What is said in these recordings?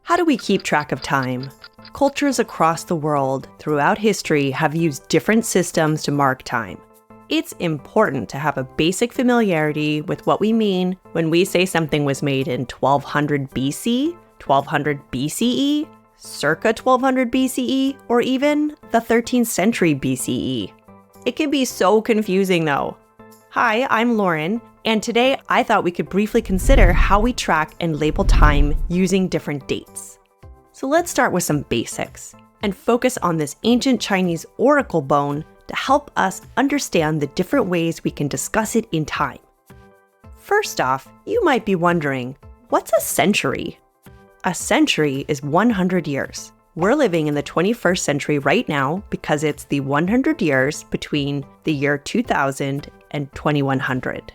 How do we keep track of time? Cultures across the world throughout history have used different systems to mark time. It's important to have a basic familiarity with what we mean when we say something was made in 1200 BC, 1200 BCE, circa 1200 BCE, or even the 13th century BCE. It can be so confusing though. Hi, I'm Lauren, and today I thought we could briefly consider how we track and label time using different dates. So let's start with some basics and focus on this ancient Chinese oracle bone to help us understand the different ways we can discuss it in time. First off, you might be wondering, what's a century? A century is 100 years. We're living in the 21st century right now because it's the 100 years between the year 2000 and 2100.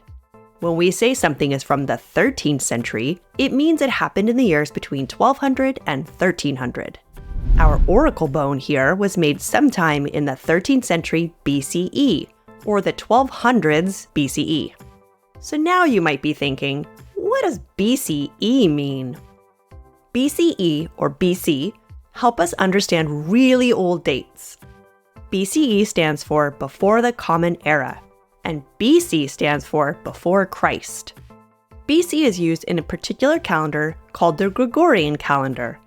When we say something is from the 13th century, it means it happened in the years between 1200 and 1300. Our oracle bone here was made sometime in the 13th century BCE, or the 1200s BCE. So now you might be thinking, what does BCE mean? BCE, or BC, help us understand really old dates. BCE stands for Before the Common Era, and BC stands for Before Christ. BC is used in a particular calendar called the Gregorian calendar,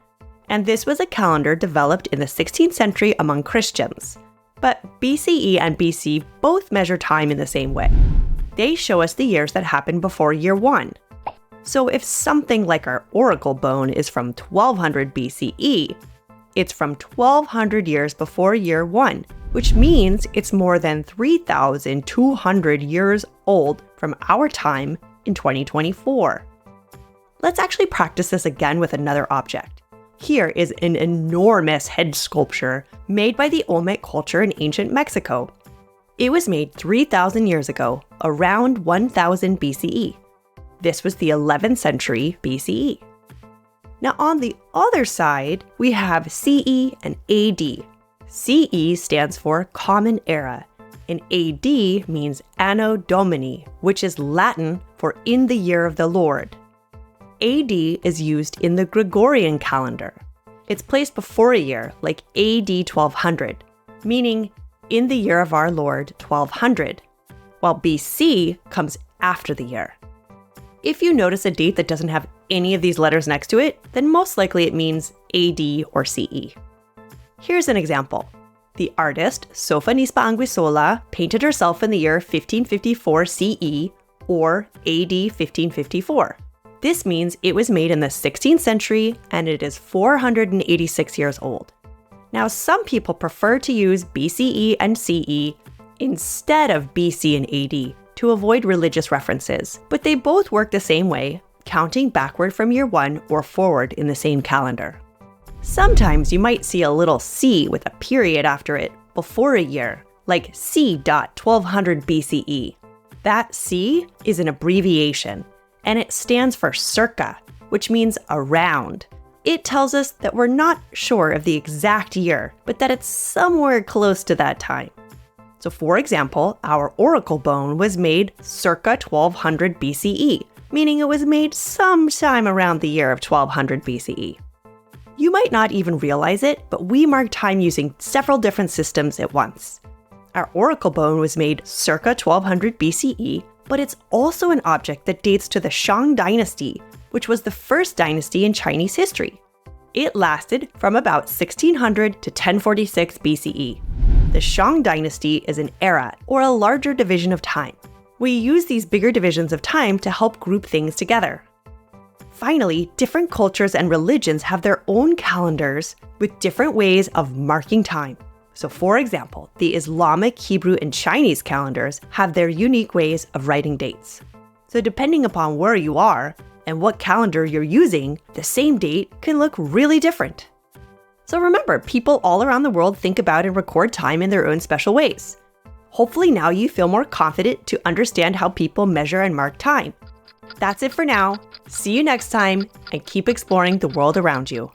and this was a calendar developed in the 16th century among Christians. But BCE and BC both measure time in the same way. They show us the years that happened before year 1. So if something like our oracle bone is from 1200 BCE, it's from 1200 years before year 1, which means it's more than 3,200 years old from our time in 2024. Let's actually practice this again with another object. Here is an enormous head sculpture made by the Olmec culture in ancient Mexico. It was made 3,000 years ago, around 1000 BCE. This was the 11th century BCE. Now on the other side, we have CE and AD. CE stands for Common Era, and AD means Anno Domini, which is Latin for in the year of the Lord. AD is used in the Gregorian calendar. It's placed before a year, like AD 1200, meaning in the year of our Lord 1200, while BC comes after the year. If you notice a date that doesn't have any of these letters next to it, then most likely it means AD or CE. Here's an example. The artist Sofonisba Anguissola painted herself in the year 1554 CE or AD 1554. This means it was made in the 16th century and it is 486 years old. Now, some people prefer to use BCE and CE instead of BC and AD to avoid religious references, but they both work the same way, counting backward from year 1 or forward in the same calendar. Sometimes you might see a little C with a period after it before a year, like C.1200 BCE. That C is an abbreviation, and it stands for circa, which means around. It tells us that we're not sure of the exact year, but that it's somewhere close to that time. So for example, our oracle bone was made circa 1200 BCE, meaning it was made sometime around the year of 1200 BCE. You might not even realize it, but we mark time using several different systems at once. Our oracle bone was made circa 1200 BCE, but it's also an object that dates to the Shang dynasty, which was the first dynasty in Chinese history. It lasted from about 1600 to 1046 BCE. The Shang dynasty is an era, or a larger division of time. We use these bigger divisions of time to help group things together. Finally, different cultures and religions have their own calendars with different ways of marking time. So for example, the Islamic, Hebrew, and Chinese calendars have their unique ways of writing dates. So depending upon where you are and what calendar you're using, the same date can look really different. So remember, people all around the world think about and record time in their own special ways. Hopefully now you feel more confident to understand how people measure and mark time. That's it for now. See you next time, and keep exploring the world around you.